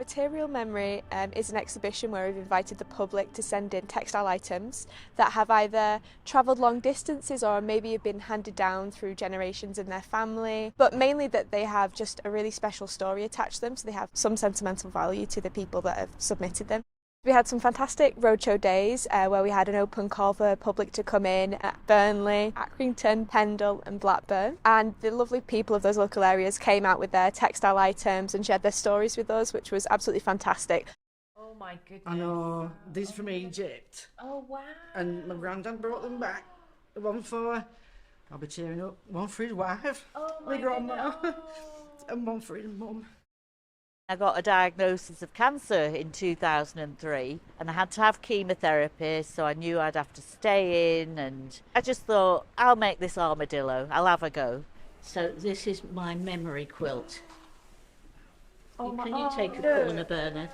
Material Memory is an exhibition where we've invited the public to send in textile items that have either travelled long distances or maybe have been handed down through generations in their family, but mainly that they have just a really special story attached to them, so they have some sentimental value to the people that have submitted them. We had some fantastic roadshow days where we had an open call for public to come in at Burnley, Accrington, Pendle and Blackburn, and the lovely people of those local areas came out with their textile items and shared their stories with us, which was absolutely fantastic. Oh my goodness. I know, these from Egypt. Oh wow. And my granddad brought them back. One for, I'll be tearing up, one for his wife, my grandma, and one for his mum. I got a diagnosis of cancer in 2003 and I had to have chemotherapy, so I knew I'd have to stay in, and I just thought, I'll make this armadillo, I'll have a go. So this is my memory quilt. Oh, Can you take a corner, Bernard?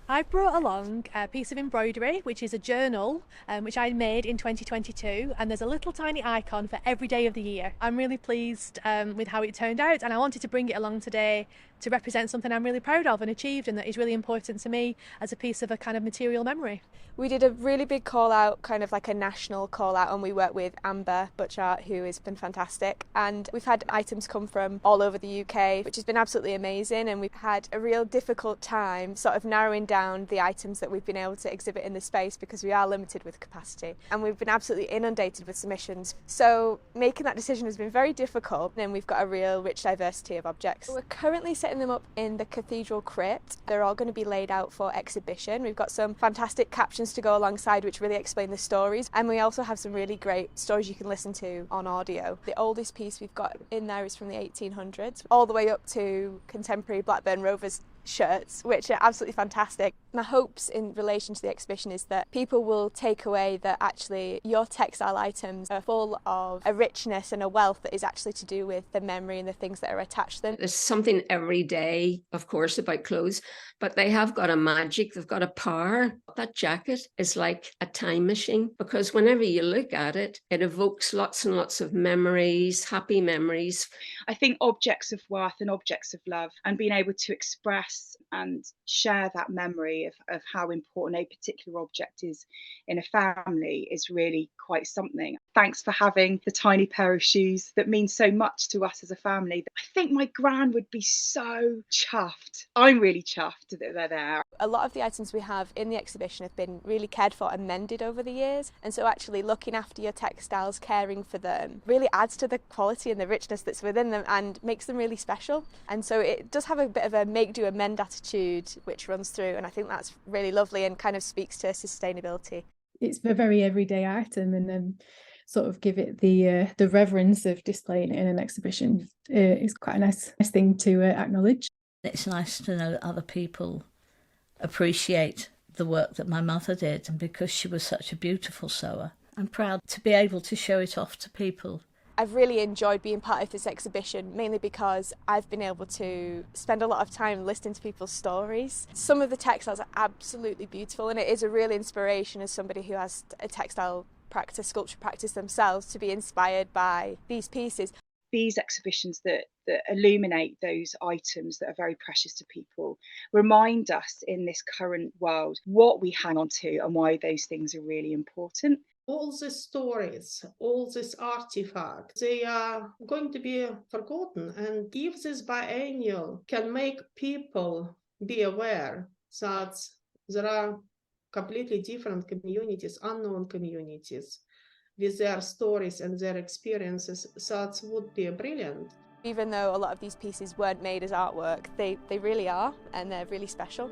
I brought along a piece of embroidery, which is a journal, which I made in 2022, and there's a little tiny icon for every day of the year. I'm really pleased with how it turned out, and I wanted to bring it along today to represent something I'm really proud of and achieved, and that is really important to me as a piece of a kind of material memory. We did a really big call out, kind of like a national call out, and we worked with Amber Butchart, who has been fantastic, and we've had items come from all over the UK, which has been absolutely amazing, and we've had a real difficult time sort of narrowing down the items that we've been able to exhibit in the space because we are limited with capacity, and we've been absolutely inundated with submissions, so making that decision has been very difficult, and we've got a real rich diversity of objects. We're currently setting them up in the cathedral crypt. They're all going to be laid out for exhibition. We've got some fantastic captions to go alongside which really explain the stories, and we also have some really great stories you can listen to on audio. The oldest piece we've got in there is from the 1800s, all the way up to contemporary Blackburn Rovers shirts, which are absolutely fantastic. My hopes in relation to the exhibition is that people will take away that actually your textile items are full of a richness and a wealth that is actually to do with the memory and the things that are attached to them. There's something every day, of course, about clothes, but they have got a magic, they've got a power. That jacket is like a time machine, because whenever you look at it, it evokes lots and lots of memories, happy memories. I think objects of worth and objects of love, and being able to express and share that memory of how important a particular object is in a family is really quite something. Thanks for having the tiny pair of shoes that mean so much to us as a family. I think my gran would be so chuffed. I'm really chuffed that they're there. A lot of the items we have in the exhibition have been really cared for and mended over the years, and so actually looking after your textiles, caring for them, really adds to the quality and the richness that's within them and makes them really special. And so it does have a bit of a make do amend attitude which runs through, and I think that's really lovely and kind of speaks to sustainability. It's a very everyday item, and sort of give it the reverence of displaying it in an exhibition is quite a nice thing to acknowledge. It's nice to know that other people appreciate the work that my mother did, and because she was such a beautiful sewer, I'm proud to be able to show it off to people. I've really enjoyed being part of this exhibition, mainly because I've been able to spend a lot of time listening to people's stories. Some of the textiles are absolutely beautiful, and it is a real inspiration as somebody who has a textile practice, sculpture practice themselves, to be inspired by these pieces. These exhibitions that illuminate those items that are very precious to people remind us in this current world what we hang on to and why those things are really important. All the stories, all these artifacts, they are going to be forgotten, and if this biennial can make people be aware that there are completely different communities, unknown communities, with their stories and their experiences, that would be brilliant. Even though a lot of these pieces weren't made as artwork, they really are, and they're really special.